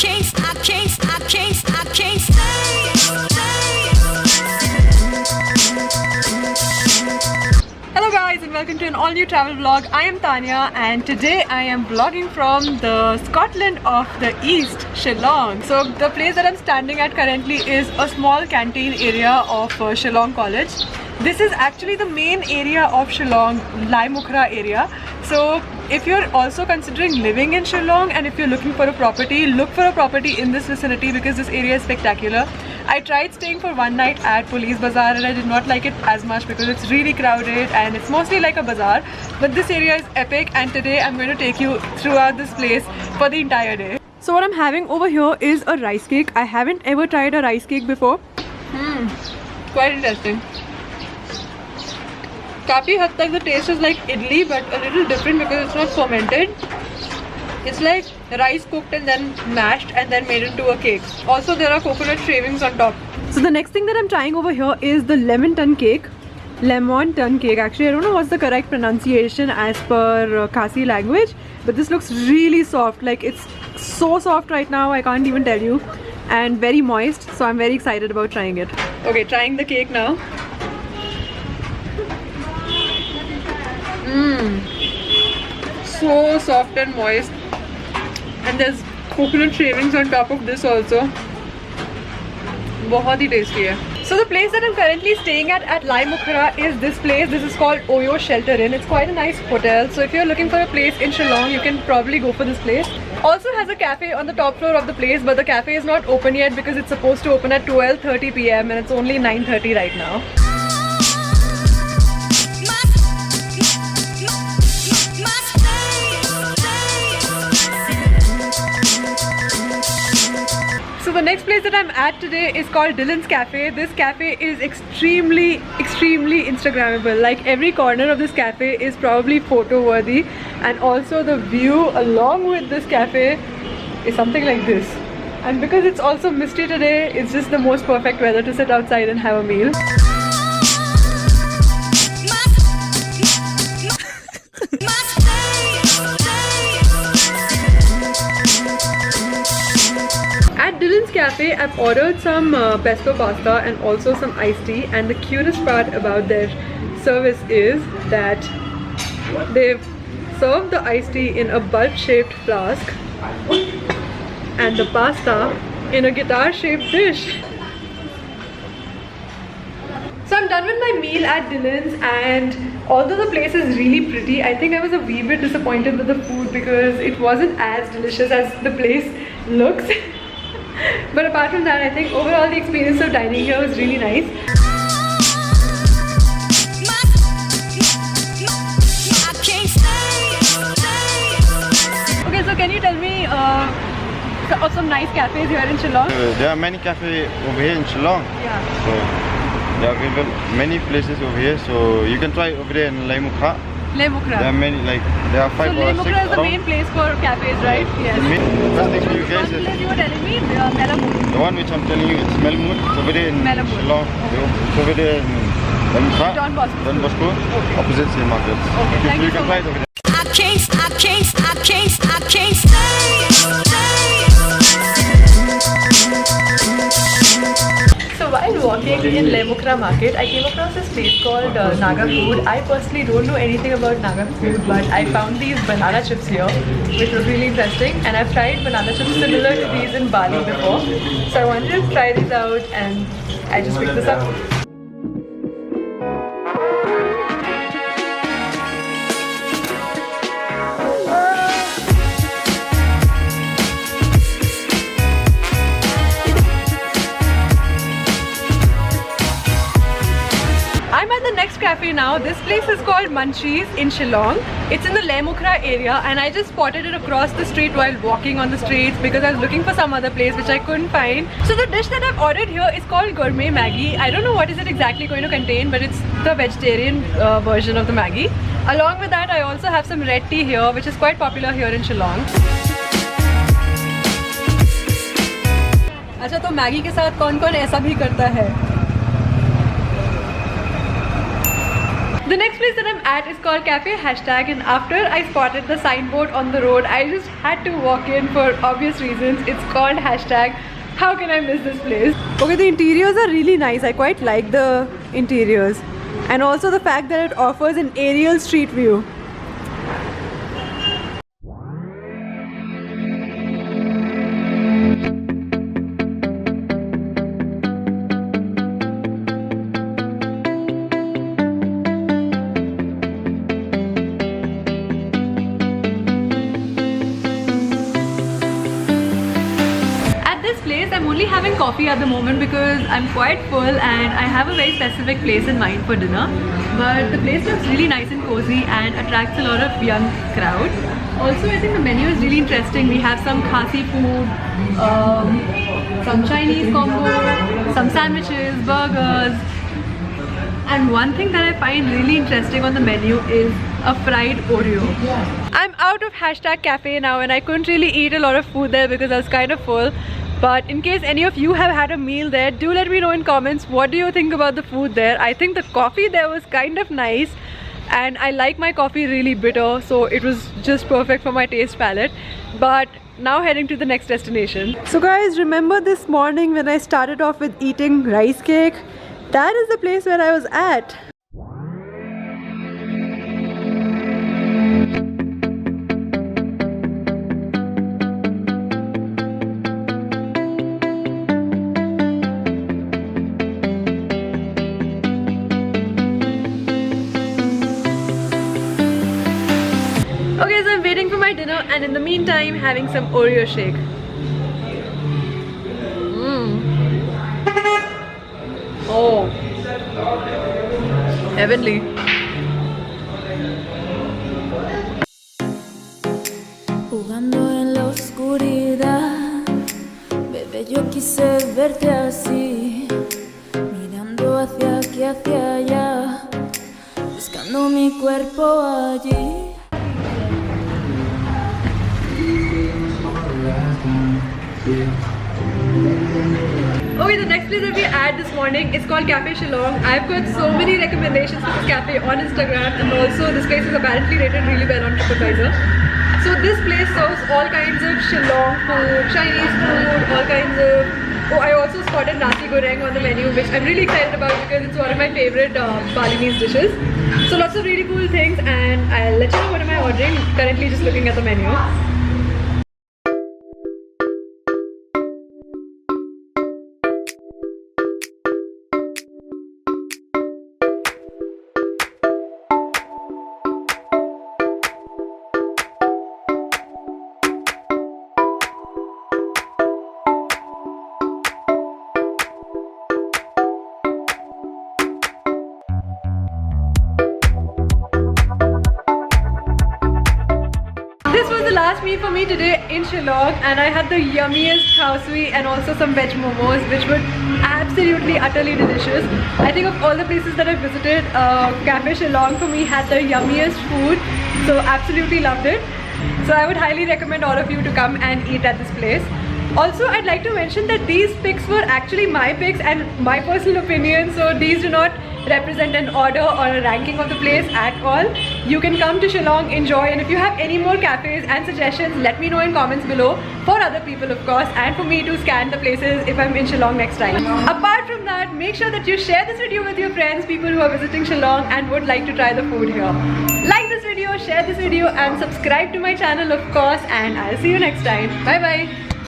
Hello guys and welcome to an all new travel vlog. I am Tanya and today I am vlogging from the Scotland of the East, Shillong. So the place that I'm standing at currently is a small canteen area of Shillong College. This is actually the main area of Shillong, Laitumkhrah area. So if you're also considering living in Shillong and if you're looking for a property, look for a property in this vicinity because this area is spectacular. I tried staying for one night at Police Bazaar and I did not like it as much because it's really crowded and it's mostly like a bazaar. But this area is epic and today I'm going to take you throughout this place for the entire day. So what I'm having over here is a rice cake. I haven't ever tried a rice cake before. Quite interesting. Kafi had tak the taste is like idli but a little different because it's not fermented. It's like rice cooked and then mashed and then made into a cake. Also there are coconut shavings on top. So the next thing that I'm trying over here is the lemon ton cake. Lemon ton cake. Actually I don't know what's the correct pronunciation as per Khasi language, but this looks really soft. Like it's so soft right now, I can't even tell you, and very moist, so I'm very excited about trying it. Okay, trying the cake now. So soft and moist, and there's coconut shavings on top of this also. बहुत ही tasty है. So the place that I'm currently staying at Laitumkhrah is this place. This is called Oyo Shelter Inn. It's quite a nice hotel. So if you're looking for a place in Shillong, you can probably go for this place. Also has a cafe on the top floor of the place, but the cafe is not open yet because it's supposed to open at 12:30 PM and it's only 9:30 right now. So the next place that I'm at today is called Dylan's Cafe. This cafe is extremely Instagrammable. Like every corner of this cafe is probably photo worthy, and also the view along with this cafe is something like this. And because it's also misty today, it's just the most perfect weather to sit outside and have a meal. At Dylan's Cafe, I've ordered some pesto pasta and also some iced tea, and the cutest part about their service is that they've served the iced tea in a bulb-shaped flask and the pasta in a guitar-shaped dish. So I'm done with my meal at Dylan's, and although the place is really pretty, I think I was a wee bit disappointed with the food because it wasn't as delicious as the place looks. But apart from that, I think overall the experience of dining here was really nice. Okay, so can you tell me of some nice cafes here in Shillong? There are many cafes over here in Shillong. Yeah. So there are many places over here. So you can try over there in Laitumkhrah. Laitumkhrah. There are many, like there are 5 or 6 around. So Laitumkhrah is the main place for cafes, right? Yes. The first thing you guys is you were telling me Melamoon. the one which I'm telling you, it's Melmoon. It's over there in Shillong. Okay. It's over there in Laitumkhrah. Don Bosco. Okay. Opposite St. Margaret's. Okay, thank you can so try much. it over there. So while walking in Laitumkhrah market, I came across this place called Naga food. I personally don't know anything about Naga food, but I found these banana chips here, which was really interesting. And I've tried banana chips similar to these in Bali before. So I wanted to try these out and I just picked this up. I'm at the next cafe now. This place is called Munchies in Shillong. It's in the Laitumkhrah area and I just spotted it across the street while walking on the streets because I was looking for some other place which I couldn't find. So the dish that I've ordered here is called gourmet Maggi. I don't know what is it exactly going to contain, but it's the vegetarian version of the Maggi. Along with that, I also have some red tea here, which is quite popular here in Shillong. अच्छा, तो Maggi के साथ कौन-कौन ऐसा भी करता है? The next place that I'm at is called Cafe Hashtag, and after I spotted the signboard on the road, I just had to walk in for obvious reasons. It's called Hashtag. How can I miss this place? Okay, the interiors are really nice. I quite like the interiors. And also the fact that it offers an aerial street view. I'm only having coffee at the moment because I'm quite full and I have a very specific place in mind for dinner. But the place looks really nice and cozy and attracts a lot of young crowd. Also, I think the menu is really interesting. We have some Khasi food, some Chinese combo, some sandwiches, burgers. And one thing that I find really interesting on the menu is a fried Oreo. I'm out of Hashtag Cafe now and I couldn't really eat a lot of food there because I was kind of full. But in case any of you have had a meal there, do let me know in comments what do you think about the food there. I think the coffee there was kind of nice and I like my coffee really bitter, so it was just perfect for my taste palette. But now heading to the next destination. So guys, remember this morning when I started off with eating rice cake? That is the place where I was at. Okay, so I'm waiting for my dinner and in the meantime having some Oreo shake. Oh, heavenly. Jugando en la oscuridad, bebé, yo quise verte así, mirando hacia aquí, hacia allá, buscando mi cuerpo allí. Okay, the next place that we at this morning is called Cafe Shillong. I've got so many recommendations for this cafe on Instagram, and also this place is apparently rated really well on TripAdvisor. So this place serves all kinds of Shillong food, Chinese food, all kinds of... Oh, I also spotted nasi goreng on the menu, which I'm really excited about because it's one of my favorite Balinese dishes. So lots of really cool things, and I'll let you know what am I ordering. Currently just looking at the menu. This was the last meal for me today in Shillong, and I had the yummiest khao sui and also some veg momos, which were absolutely utterly delicious. I think of all the places that I visited, Cafe Shillong for me had the yummiest food, so absolutely loved it. So I would highly recommend all of you to come and eat at this place. Also, I'd like to mention that these pics were actually my pics and my personal opinion, so these do not represent an order or a ranking of the place at all. You can come to Shillong, enjoy, and if you have any more cafes and suggestions, let me know in comments below, for other people of course, and for me to scan the places if I'm in Shillong next time. Apart from that, make sure that you share this video with your friends, people who are visiting Shillong and would like to try the food here. Like this video, share this video and subscribe to my channel of course, and I'll see you next time. Bye bye.